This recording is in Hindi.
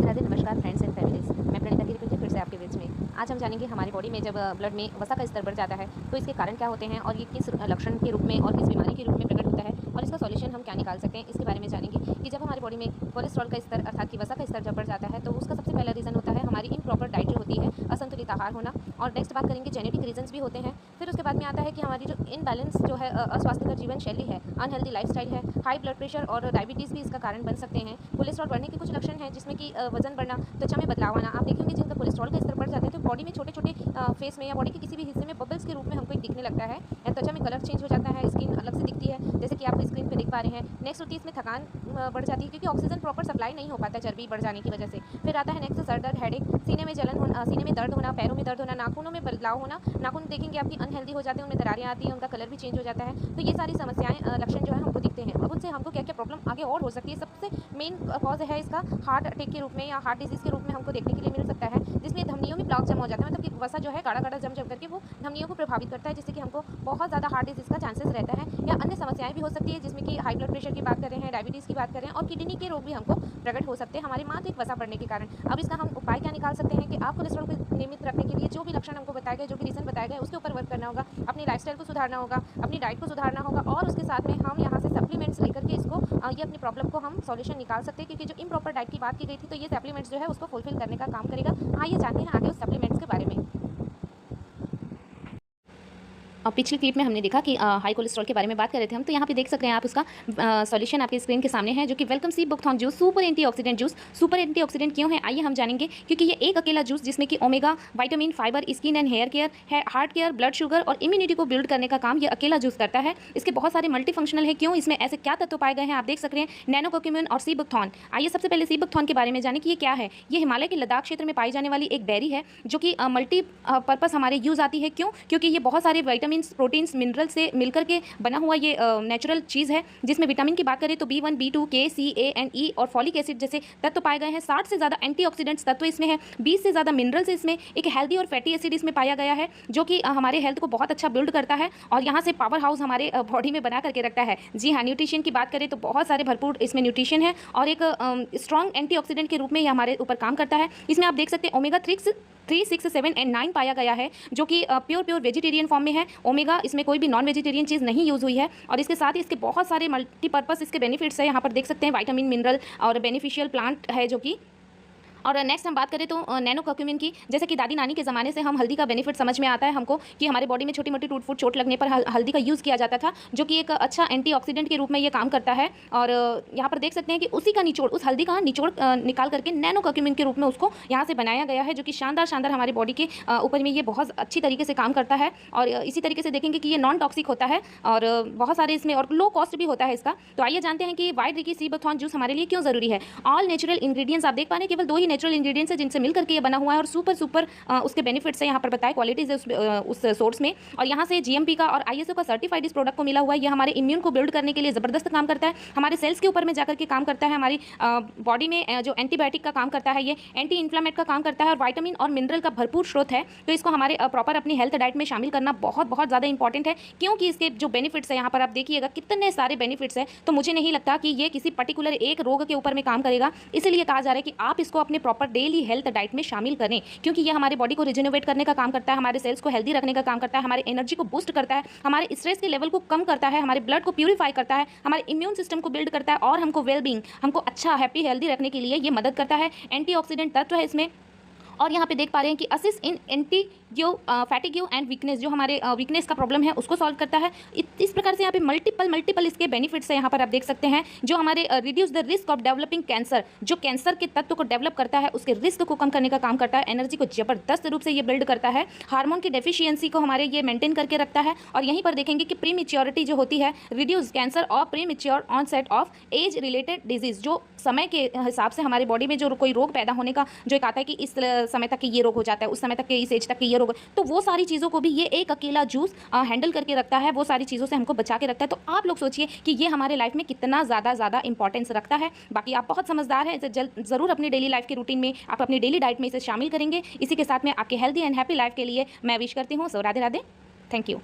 राधे नमस्कार फ्रेंड्स एंड फैमिलीज। मैं प्रणीता गिरी फिर से आपके बीच में। आज हम जानेंगे हमारी बॉडी में जब ब्लड में वसा का स्तर बढ़ जाता है तो इसके कारण क्या होते हैं और ये किस लक्षण के रूप में और किस बीमारी के रूप में प्रकट होता है और इसका सॉल्यूशन हम क्या निकाल सकते हैं, इसके बारे में जानेंगे कि जब हमारी बॉडी में कोलेस्ट्रॉल का स्तर अर्थात कि वसा का स्तर जब बढ़ जाता है तो उसका सबसे पहला रीज़न होता है हमारी इम्प्रॉपर डाइट जो होती है, असंतुलित आहार होना। और नेक्स्ट बात करेंगे जेनेटिक रीजंस भी होते हैं। फिर उसके बाद में आता है कि हमारी जो इनबैलेंस जो है अस्वास्थ्यकर जीवन शैली है, अनहेल्दी लाइफस्टाइल है, हाई ब्लड प्रेशर और डायबिटीज़ भी इसका कारण बन सकते हैं। कोलेस्ट्रॉल बढ़ने के कुछ लक्षण हैं जिसमें कि वजन बढ़ना, त्वचा में बदलाव आना। आप देखेंगे जिनका कोलेस्ट्रॉल का स्तर बढ़ जाता है तो बॉडी में छोटे छोटे फेस में या बॉडी के किसी भी हिस्से में बबल्स के रूप में हमको एक दिखने लगता है। त्वचा में कलर चेंज हो जाता है, स्किन अलग से दिखती है जैसे कि आप स्क्रीन पे देख पा रहे हैं। नेक्स्ट होती है इसमें थकान बढ़ जाती है क्योंकि ऑक्सीजन प्रॉपर सप्लाई नहीं हो पाता चर्बी बढ़ जाने की वजह से। फिर आता है नेक्स्ट सर दर्द, हेडेक, सीने में जलन होना, सीने में दर्द होना, पैरों में दर्द होना, नाखूनों में बदलाव होना। नाखून देखेंगे आपकी अनहेल्दी हो जाते हैं, उनमें दरारें आती हैं, उनका कलर भी चेंज हो जाता है। तो ये सारी समस्याएं लक्षण जो है हमको दिखते हैं। अब उनसे हमको क्या क्या प्रॉब्लम आगे और हो सकती है। सबसे मेन कॉज है इसका हार्ट अटैक के रूप में या हार्ट डिजीज़ के रूप में हमको देखने के लिए मिल सकता है, जिसमें धमनियों में ब्लॉक जम हो जाता है। मतलब कि वसा जो है गाढ़ा गाढ़ा जम करके वो धमनियों को प्रभावित करता है, जिससे कि हमको बहुत ज़्यादा हार्ट डिजीज़ का चांसेस रहता है। या अन्य समस्याएं भी हो सकती है जिसमें कि हाई ब्लड प्रेशर की बात करें हैं, डायबिटीज़ की बात करें और किडनी के रोग भी हमको प्रकट हो सकते हैं हमारे मानसिक वसा बढ़ने के कारण। अब इसका हम उपाय क्या निकाल सकते हैं कि आप कोलेस्ट्रॉल को नियमित रखने के लिए जो भी लक्षण हमको बताए गए, जो भी रीज़न बताए गए, उसके ऊपर वर्क करना होगा। अपनी लाइफस्टाइल को सुधारना होगा, अपनी डाइट को सुधारना होगा और उसके साथ में हम यहाँ से सप्लीमेंट्स लेकर के इसको ये अपनी प्रॉब्लम को हम सॉल्यूशन निकाल सकते हैं। क्योंकि जो इम्प्रॉपर डाइट की बात की गई थी तो ये सप्लीमेंट्स जो है उसको फुलफिल करने का काम करेगा। आइए जानते हैं आगे उस सप्लीमेंट्स के बारे में। पिछली क्लिप में हमने देखा कि हाई कोलेस्ट्रॉल के बारे में बात कर रहे थे हम, तो यहाँ पे देख सकते हैं आप उसका सॉल्यूशन आपके स्क्रीन के सामने है, जो कि वेलकम सी बुकथॉन juice super antioxidant juice. Super antioxidant क्यों है आइए हम जानेंगे। क्योंकि ये एक अकेला जूस जिसमें कि omega, vitamin, fibre, skin and hair care, heart care, blood sugar और इम्यूनिटी को बिल्ड करने का काम ये अकेला जूस करता है। इसके बहुत सारे मल्टीफंक्शनल है। क्यों, इसमें ऐसे क्या तत्व पाए गए हैं आप देख सकते हैं, नैनो कर्क्यूमिन और सी बुकथॉन। आइए सबसे पहले सी बुकथॉन के बारे में जाने कि ये क्या है। ये हिमालय के लद्दाख क्षेत्र में पाई जाने वाली एक बेरी है जो कि मल्टी पर्पस हमारे यूज आती है। क्यों, क्योंकि ये बहुत सारे विटामिन, प्रोटीन्स, मिनरल से मिलकर के बना हुआ ये नेचुरल चीज़ है। जिसमें विटामिन की बात करें तो B1, B2, K, C, A and E और फॉलिक एसिड जैसे तत्व पाए गए हैं। 60 से ज़्यादा एंटीऑक्सीडेंट्स तत्व इसमें है, 20 से ज़्यादा मिनरल्स इसमें, एक हेल्दी और फैटी एसिड इसमें पाया गया है जो कि हमारे हेल्थ को बहुत अच्छा बिल्ड करता है और यहाँ से पावर हाउस हमारे बॉडी में बना करके रखता है। जी हाँ, न्यूट्रिशन की बात करें तो बहुत सारे भरपूर इसमें न्यूट्रिशन है और एक स्ट्रॉन्ग एंटीऑक्सीडेंट के रूप में ये हमारे ऊपर काम करता है। इसमें आप देख सकते हैं ओमेगा 3, 6, 7 एंड 9 पाया गया है जो कि प्योर वेजिटेरियन फॉर्म में है। ओमेगा इसमें कोई भी नॉन वेजिटेरियन चीज़ नहीं यूज़ हुई है और इसके साथ ही इसके बहुत सारे मल्टीपर्पस इसके बेनिफिट्स है। यहाँ पर देख सकते हैं विटामिन, मिनरल और बेनिफिशियल प्लांट है जो कि। और नेक्स्ट हम बात करें तो नैनो कर्क्यूमिन की, जैसे कि दादी नानी के ज़माने से हम हल्दी का बेनिफिट समझ में आता है हमको कि हमारे बॉडी में छोटी मोटी टूट फूट चोट लगने पर हल्दी का यूज़ किया जाता था, जो कि एक अच्छा एंटीऑक्सीडेंट के रूप में ये काम करता है। और यहाँ पर देख सकते हैं कि उसी का निचोड़, उस हल्दी का निचोड़ निकाल करके नैनो कर्क्यूमिन के रूप में उसको यहाँ से बनाया गया है, जो कि शानदार हमारे बॉडी के ऊपर में ये बहुत अच्छी तरीके से काम करता है। और इसी तरीके से देखेंगे कि ये नॉन टॉक्सिक होता है और बहुत सारे इसमें और लो कॉस्ट भी होता है इसका। तो आइए जानते हैं कि वाइट रिकी सी बुकथॉन जूस हमारे लिए क्यों ज़रूरी है। ऑल नेचुरल इंग्रीडियंट्स आप देख पा रहे हैं, केवल 2 ही नेचुरल इंग्रीडियंट्स है जिनसे मिल करके ये बना हुआ है और सुपर उसके बेनिफिट्स है यहाँ पर बताए, क्वालिटीज है उस सोर्स में। और यहाँ से GMP का और ISO का सर्टिफाइड इस प्रोडक्ट को मिला हुआ है। ये हमारे इम्यून को बिल्ड करने के लिए ज़बरदस्त काम करता है, हमारे सेल्स के ऊपर में जाकर के काम करता है, हमारी बॉडी में जो एंटीबायोटिक का काम करता है, ये एंटी इन्फ्लामेट का काम करता है और विटामिन और मिनरल का भरपूर स्रोत है। तो इसको हमारे प्रॉपर अपनी हेल्थ डाइट में शामिल करना बहुत ज़्यादा इंपॉर्टेंट है, क्योंकि इसके जो बेनिफिट्स है यहाँ पर आप देखिएगा कितने सारे बेनिफिट्स है। तो मुझे नहीं लगता कि ये किसी पर्टिकुलर एक रोग के ऊपर में काम करेगा, इसलिए कहा जा रहा है कि आप इसको अपने प्रॉपर डेली हेल्थ डाइट में शामिल करें, क्योंकि ये हमारे बॉडी को रिजेनरेट करने का काम करता है, हमारे सेल्स को हेल्दी रखने का काम करता है, हमारे एनर्जी को बूस्ट करता है, हमारे स्ट्रेस के लेवल को कम करता है, हमारे ब्लड को प्यूरिफाई करता है, हमारे इम्यून सिस्टम को बिल्ड करता है और हमको वेलबींग, हमको अच्छा हैप्पी हेल्दी रखने के लिए ये मदद करता है। एंटीऑक्सीडेंट तत्व है इसमें। और यहाँ पे देख पा रहे हैं कि असिस्ट इन एंटीग्यू फैटिग्यू एंड वीकनेस, जो हमारे वीकनेस का प्रॉब्लम है उसको सॉल्व करता है। इस प्रकार से यहाँ पे मल्टीपल इसके बेनिफिट्स है यहाँ पर आप देख सकते हैं, जो हमारे reduce the risk of developing cancer, जो कैंसर के तत्व को डेवलप करता है उसके रिस्क को कम करने का काम करता है, एनर्जी को जबरदस्त रूप से ये बिल्ड करता है, हार्मोन की डेफिशिएंसी को हमारे ये मेंटेन करके रखता है। और यहीं पर देखेंगे कि प्री मेच्योरिटी जो होती है, रिड्यूस कैंसर और premature onset of age related disease, जो समय के हिसाब से हमारे बॉडी में जो कोई रोग पैदा होने का जो एक आता है कि इस समय तक ये रोग हो जाता है, उस समय तक के इस एज तक के ये रोग, तो वो सारी चीज़ों को भी ये एक अकेला जूस हैंडल करके रखता है, वो सारी चीज़ों से हमको बचा के रखता है। तो आप लोग सोचिए कि ये हमारे लाइफ में कितना ज़्यादा इंपॉर्टेंस रखता है। बाकी आप बहुत समझदार हैं, इसे ज़रूर अपनी डेली लाइफ के रूटीन में, आप अपनी डेली डाइट में इसे शामिल करेंगे। इसी के साथ में आपके हेल्दी एंड हैप्पी लाइफ के लिए मैं विश करती हूँ। सो राधे राधे, थैंक यू।